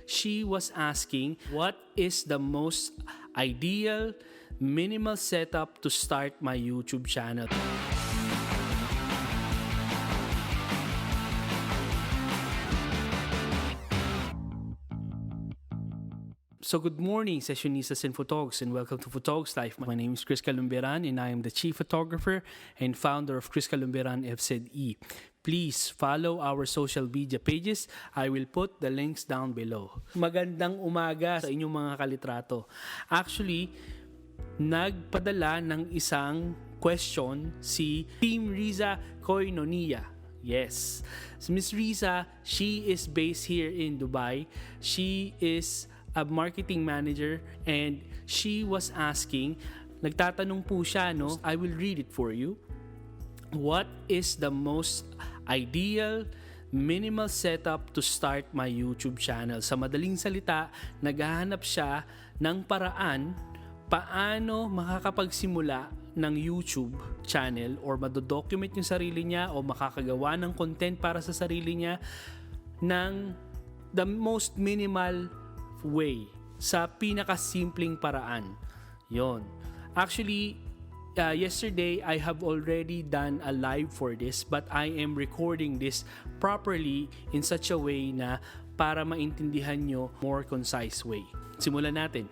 she was asking what is the most ideal minimal setup to start my YouTube channel. So good morning, sessionistas and photogs, and welcome to Photogs Life. My name is Chris Calumberan, and I am the chief photographer and founder of Chris Calumberan FZE. Please follow our social media pages. I will put the links down below. Magandang umaga sa inyong mga kalitrato. Actually, nagpadala ng isang question si Team Riza Koinonia. Yes. So Miss Riza, she is based here in Dubai. She is a marketing manager and she was asking, nagtatanong po siya, no? I will read it for you. What is the most ideal minimal setup to start my YouTube channel? Sa madaling salita, naghahanap siya ng paraan paano makakapagsimula ng YouTube channel or madodocument yung sarili niya o makakagawa ng content para sa sarili niya ng the most minimal way, sa pinakasimpleng paraan. Yon. Actually, yesterday I have already done a live for this, but I am recording this properly in such a way na para maintindihan nyo more concise way. Simulan natin.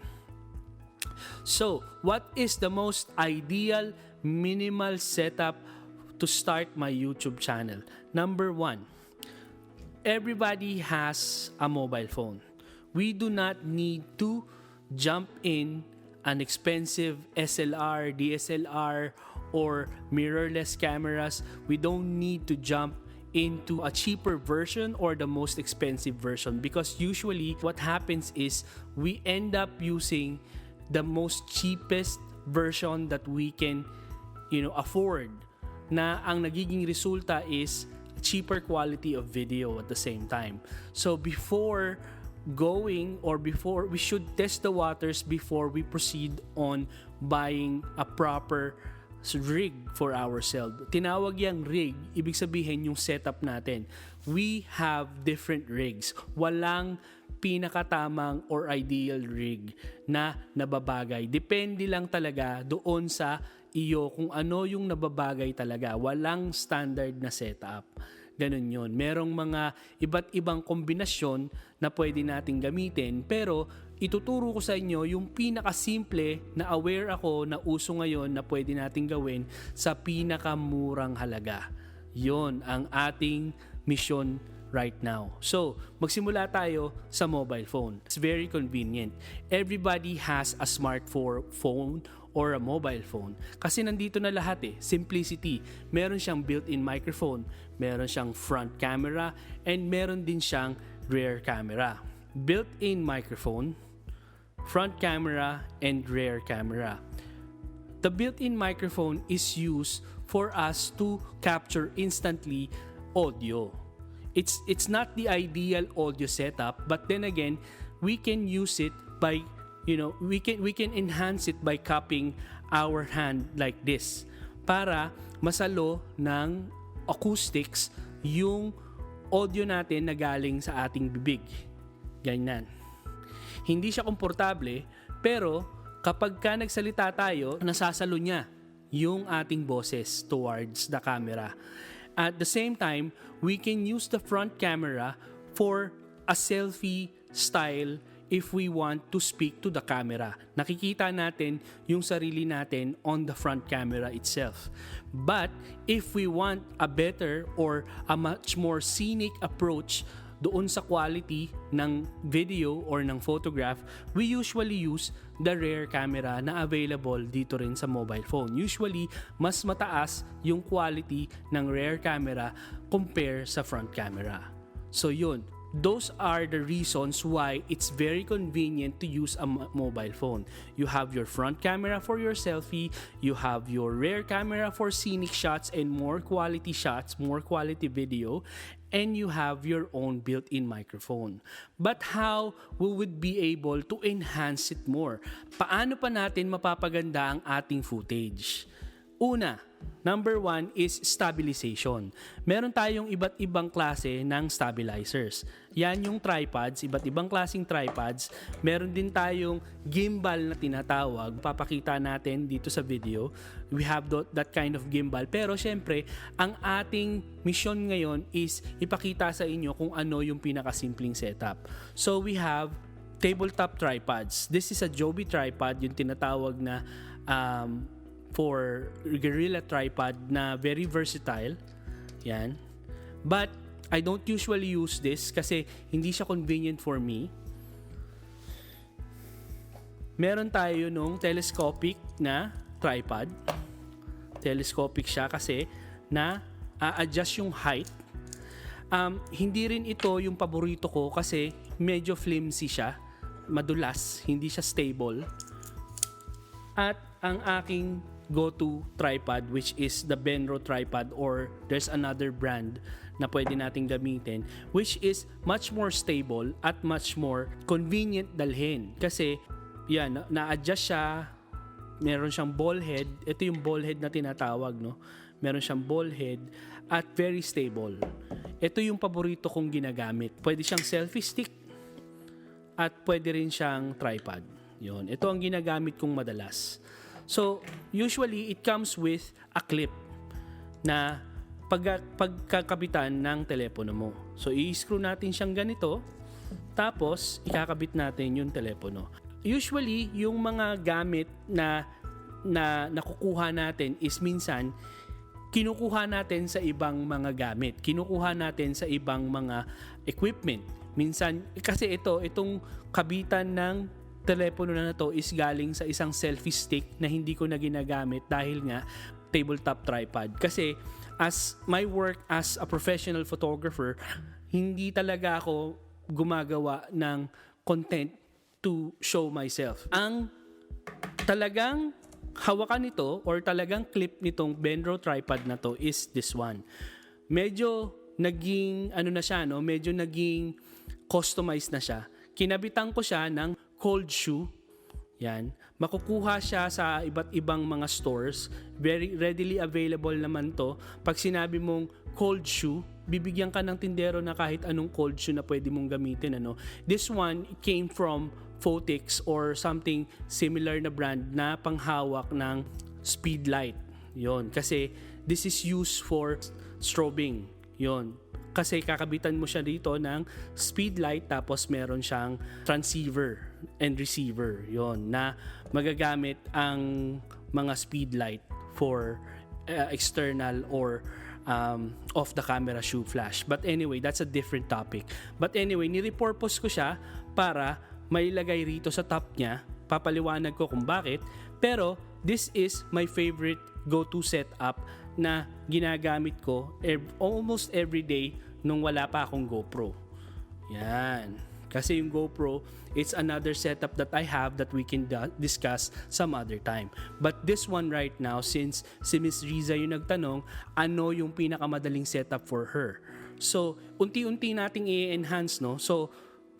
So, what is the most ideal minimal setup to start my YouTube channel? Number 1, everybody has a mobile phone. We do not need to jump in an expensive SLR, DSLR, or mirrorless cameras. We don't need to jump into a cheaper version or the most expensive version, because usually what happens is we end up using the most cheapest version that we can afford, na ang nagiging resulta is cheaper quality of video at the same time. So before we should test the waters before we proceed on buying a proper rig for ourselves. Tinawag yang rig, ibig sabihin yung setup natin. We have different rigs. Walang pinakatamang or ideal rig na nababagay. Depende lang talaga doon sa iyo kung ano yung nababagay talaga. Walang standard na setup. Ganun yun. Merong mga iba't ibang kombinasyon na pwede nating gamitin, pero ituturo ko sa inyo yung pinakasimple na aware ako na uso ngayon na pwede nating gawin sa pinakamurang halaga. Yon ang ating mission right now. So, magsimula tayo sa mobile phone. It's very convenient. Everybody has a smartphone or a mobile phone. Kasi nandito na lahat eh. Simplicity. Meron siyang built-in microphone, meron siyang front camera, and meron din siyang rear camera. Built-in microphone, front camera, and rear camera. The built-in microphone is used for us to capture instantly audio. It's not the ideal audio setup, but then again, we can use it by we can enhance it by cupping our hand like this para masalo ng acoustics yung audio natin na galing sa ating bibig. Ganyan. Hindi siya komportable, pero kapag ka nagsalita tayo, nasasalo niya yung ating boses towards the camera. At the same time, we can use the front camera for a selfie style if we want to speak to the camera. Nakikita natin yung sarili natin on the front camera itself. But if we want a better or a much more scenic approach doon sa quality ng video or ng photograph, we usually use the rear camera na available dito rin sa mobile phone. Usually, mas mataas yung quality ng rear camera compare sa front camera. So yun, those are the reasons why it's very convenient to use a mobile phone. You have your front camera for your selfie, you have your rear camera for scenic shots and more quality shots, more quality video, and you have your own built-in microphone. But how we would be able to enhance it more? Paano pa natin mapapaganda ang ating footage? Una, number 1 is stabilization. Meron tayong iba't ibang klase ng stabilizers. Yan yung tripods, iba't ibang klaseng tripods. Meron din tayong gimbal na tinatawag. Papakita natin dito sa video. We have that kind of gimbal. Pero syempre, ang ating mission ngayon is ipakita sa inyo kung ano yung pinakasimpleng setup. So we have tabletop tripods. This is a Joby tripod, yung tinatawag na for guerrilla tripod na very versatile. Yan. But I don't usually use this kasi hindi siya convenient for me. Meron tayo nung telescopic na tripod. Telescopic siya kasi na adjust yung height. Hindi rin ito yung paborito ko kasi medyo flimsy siya. Madulas, hindi siya stable. At ang aking go-to tripod, which is the Benro tripod, or there's another brand na pwede nating gamitin, which is much more stable at much more convenient dalhin. Kasi yan, na-adjust siya, meron siyang ball head. Ito yung ball head na tinatawag, no? Meron siyang ball head at very stable. Ito yung paborito kong ginagamit. Pwede siyang selfie stick at pwede rin siyang tripod. Yun. Ito ang ginagamit kong madalas. So, usually, it comes with a clip na pagkakabitan ng telepono mo. So, i-screw natin siyang ganito, tapos ikakabit natin yung telepono. Usually, yung mga gamit na nakukuha natin is minsan, kinukuha natin sa ibang mga gamit. Kinukuha natin sa ibang mga equipment. Minsan, kasi itong kabitan ng telepono na to is galing sa isang selfie stick na hindi ko na ginagamit dahil nga tabletop tripod. Kasi as my work as a professional photographer, hindi talaga ako gumagawa ng content to show myself. Ang talagang hawakan nito or talagang clip nitong Benro tripod na to is this one. Medyo naging na siya, no? Medyo naging customized na siya. Kinabitan ko siya ng cold shoe. Yan. Makukuha siya sa iba't ibang mga stores. Very readily available naman to. Pag sinabi mong cold shoe, bibigyan ka ng tindero na kahit anong cold shoe na pwede mong gamitin. This one came from Photix or something similar na brand na panghawak ng speed light. Yon. Kasi this is used for strobing. Yon. Kasi kakabitan mo siya dito ng speed light tapos meron siyang transceiver and receiver. Yon, na magagamit ang mga speed light for external or off the camera shoe flash. But anyway, that's a different topic. But anyway, nirepurpose ko siya para mailagay rito sa top niya. Papaliwanag ko kung bakit. Pero this is my favorite go-to setup na ginagamit ko almost every day nung wala pa akong GoPro. Yan. Kasi yung GoPro, it's another setup that I have that we can discuss some other time. But this one right now, since si Miss Riza yung nagtanong, ano yung pinakamadaling setup for her? So, unti-unti nating i-enhance, no? So,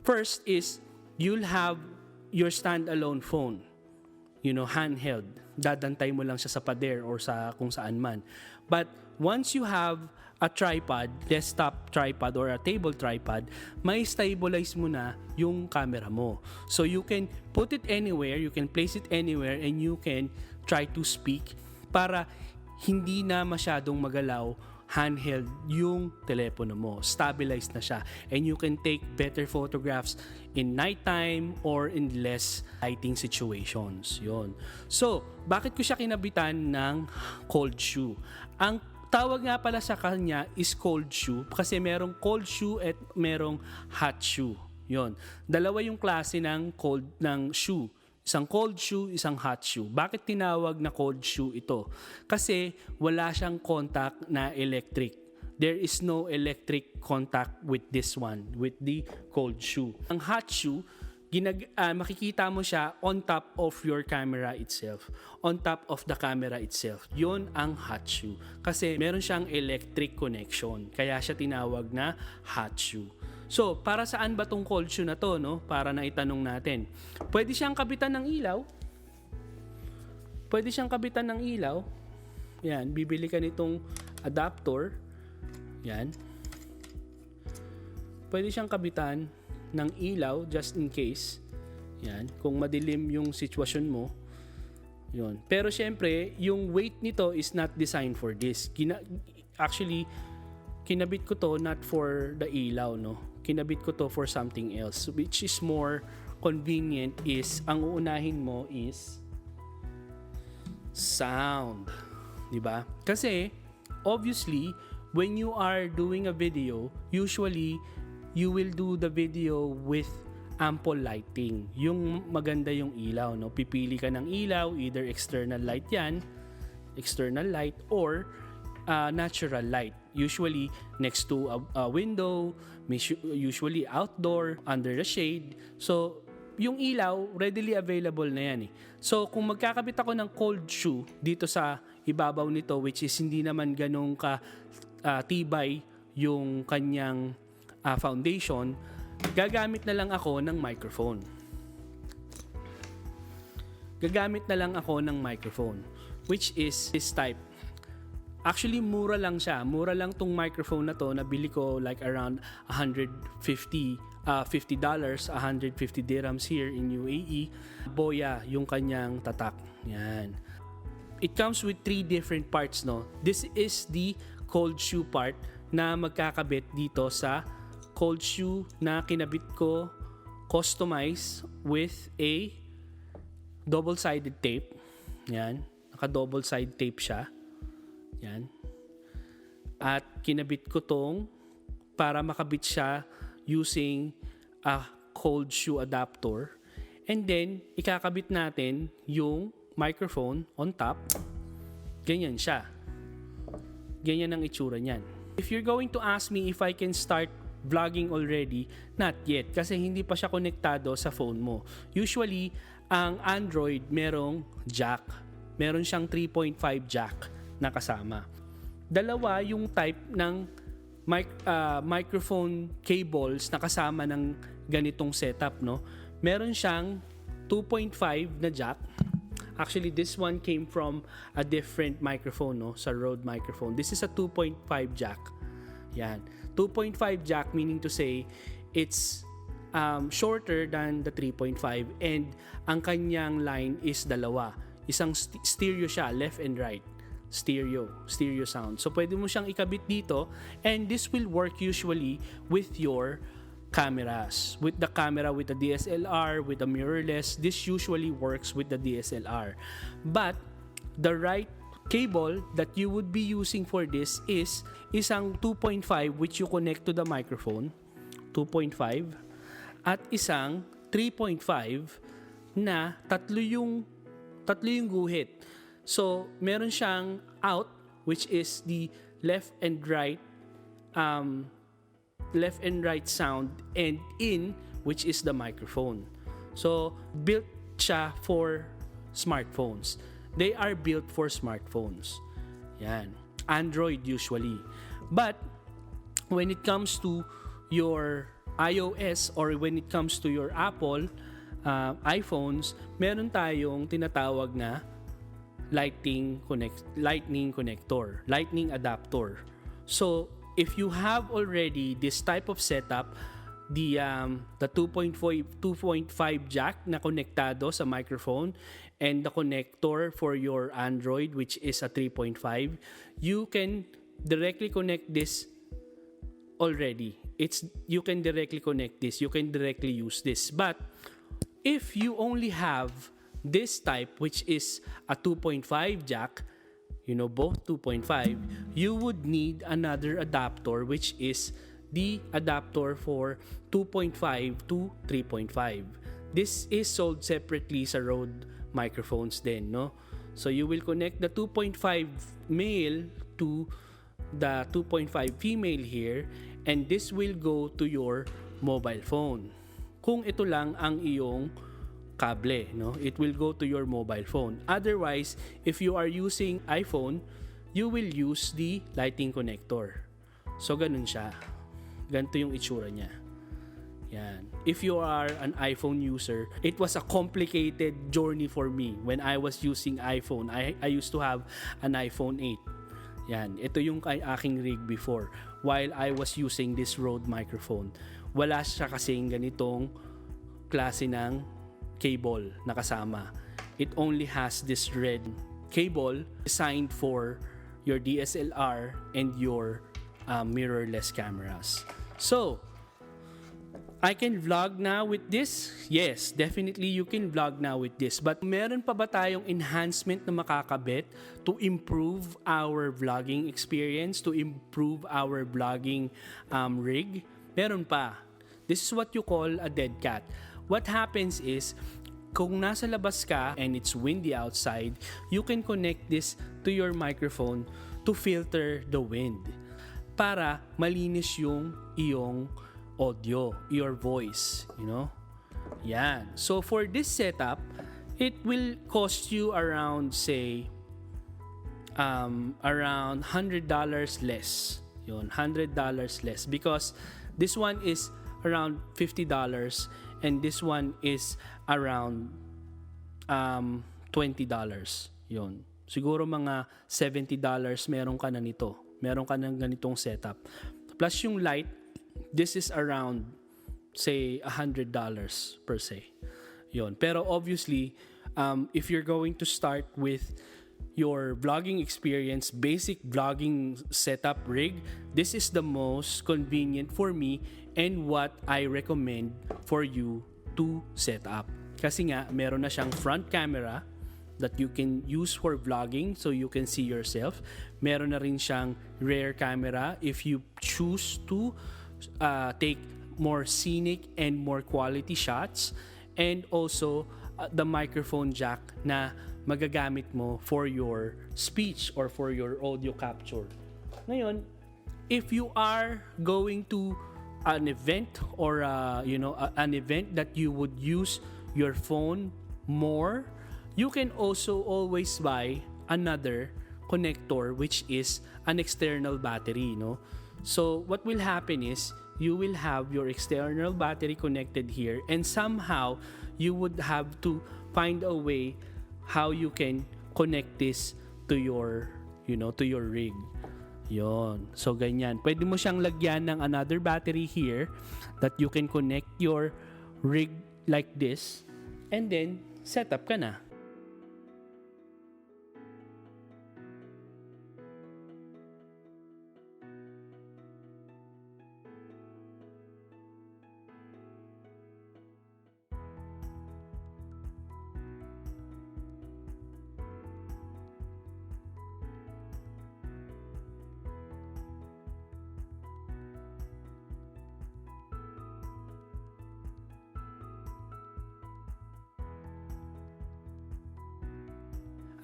first is, you'll have your standalone phone. Handheld. Dadantay mo lang siya sa pader or sa kung saan man. But once you have a tripod, desktop tripod or a table tripod, may stabilize mo na yung camera mo. So you can put it anywhere, you can place it anywhere, and you can try to speak para hindi na masyadong magalaw handheld yung telepono mo. Stabilized na siya. And you can take better photographs in nighttime or in less lighting situations. Yun. So, bakit ko siya kinabitan ng cold shoe? Ang tawag nga pala sa kanya is cold shoe kasi merong cold shoe at merong hot shoe. Yun. Dalawa yung klase ng shoe. Isang cold shoe, isang hot shoe. Bakit tinawag na cold shoe ito? Kasi wala siyang contact na electric. There is no electric contact with this one, with the cold shoe. Ang hot shoe, makikita mo siya on top of your camera itself. On top of the camera itself. Yun ang hot shoe. Kasi meron siyang electric connection. Kaya siya tinawag na hot shoe. So, para saan ba tong cold shoe na to, no? Para na itanong natin. Pwede siyang kabitan ng ilaw. Pwede siyang kabitan ng ilaw. Yan, bibili ka nitong adapter. Yan. pwede siyang kabitan ng ilaw just in case. Yan, kung madilim yung sitwasyon mo. Yun. Pero syempre, yung weight nito is not designed for this. Actually, kinabit ko to not for the ilaw, no? Kinabit ko to for something else, which is more convenient. Is ang uunahin mo is sound, di ba? Kasi obviously when you are doing a video, usually you will do the video with ample lighting. Yung maganda yung ilaw, no? Pipili ka ng ilaw, either external light yan, external light, or natural light. Usually next to a window, usually outdoor, under the shade. So, yung ilaw, readily available na yan eh. So, kung magkakabit ako ng cold shoe dito sa ibabaw nito, which is hindi naman ganun ka tibay yung kanyang foundation, gagamit na lang ako ng microphone. Which is this type. Actually, mura lang siya. Mura lang tong microphone na to. Nabili ko like around $150, 150 dirhams here in UAE. Boya yung kanyang tatak. Yan. It comes with 3 different parts, no? This is the cold shoe part na magkakabit dito sa cold shoe na kinabit ko, customized with a double-sided tape. Yan. Naka-double-sided tape siya. Yan. At kinabit ko tong para makabit siya using a cold shoe adapter. And then, ikakabit natin yung microphone on top. Ganyan siya. Ganyan ang itsura niyan. If you're going to ask me if I can start vlogging already, not yet. Kasi hindi pa siya konektado sa phone mo. Usually, ang Android merong jack. Meron siyang 3.5 jack na kasama. Dalawa yung type ng microphone cables na kasama ng ganitong setup, no? Meron siyang 2.5 na jack. Actually, this one came from a different microphone, no? Sa Rode microphone. This is a 2.5 jack. Yan. 2.5 jack meaning to say it's shorter than the 3.5 and ang kanyang line is dalawa. Isang stereo siya, left and right. Stereo sound. So pwede mo siyang ikabit dito and this will work usually with your cameras. With the camera, with the DSLR, with the mirrorless, this usually works with the DSLR. But the right cable that you would be using for this is isang 2.5 which you connect to the microphone, 2.5, at isang 3.5 na tatlo yung guhit. So, meron siyang out, which is the left and right sound, and in, which is the microphone. So, built siya for smartphones. They are built for smartphones. Yan. Android usually. But, when it comes to your iOS or when it comes to your Apple iPhones, meron tayong tinatawag na lightning adapter. So if you have already this type of setup, the 2.5 jack na konektado sa microphone and the connector for your Android which is a 3.5, you can directly connect this already. You can directly connect this. You can directly use this. But if you only have this type, which is a 2.5 jack, both 2.5, you would need another adapter, which is the adapter for 2.5 to 3.5. This is sold separately sa Rode microphones din, no? So you will connect the 2.5 male to the 2.5 female here, and this will go to your mobile phone. Kung ito lang ang iyong kable, no? It will go to your mobile phone. Otherwise, if you are using iPhone, you will use the lightning connector. So, ganun siya. Ganito yung itsura niya. Yan. If you are an iPhone user, it was a complicated journey for me when I was using iPhone. I used to have an iPhone 8. Yan. Ito yung aking rig before while I was using this Rode microphone. wala siya kasing ganitong klase ng cable na kasama. It only has this red cable designed for your DSLR and your mirrorless cameras. So, I can vlog now with this? Yes, definitely you can vlog now with this. But meron pa ba tayong enhancement na makakabit to improve our vlogging experience, to improve our vlogging rig? Meron pa. This is what you call a dead cat. What happens is, kung nasa labas ka and it's windy outside, you can connect this to your microphone to filter the wind para malinis yung iyong audio, your voice, you know? Yan. So for this setup, it will cost you around, say, around $100 less. Yun, $100 less. Because this one is around $50 and this one is around $20. Yun. Siguro mga $70 meron ka na nito. Meron ka ng ganitong setup. Plus yung light, this is around, say, $100 per se. Yun. Pero obviously, if you're going to start with your vlogging experience, basic vlogging setup rig, this is the most convenient for me and what I recommend for you to set up. Kasi nga, meron na siyang front camera that you can use for vlogging so you can see yourself. Meron na rin siyang rear camera if you choose to take more scenic and more quality shots, and also the microphone jack na magagamit mo for your speech or for your audio capture. Ngayon, if you are going to an event or an event that you would use your phone more, you can also always buy another connector, which is an external battery, no? So what will happen is you will have your external battery connected here, and somehow you would have to find a way how you can connect this to your, to your rig. Yon. So ganyan. Pwede mo siyang lagyan ng another battery here that you can connect your rig like this, and then set up ka na.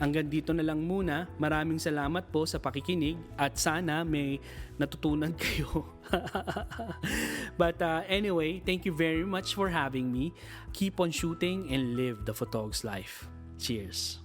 Hanggang dito na lang muna. Maraming salamat po sa pakikinig at sana may natutunan kayo. But anyway, thank you very much for having me. Keep on shooting and live the photog's life. Cheers!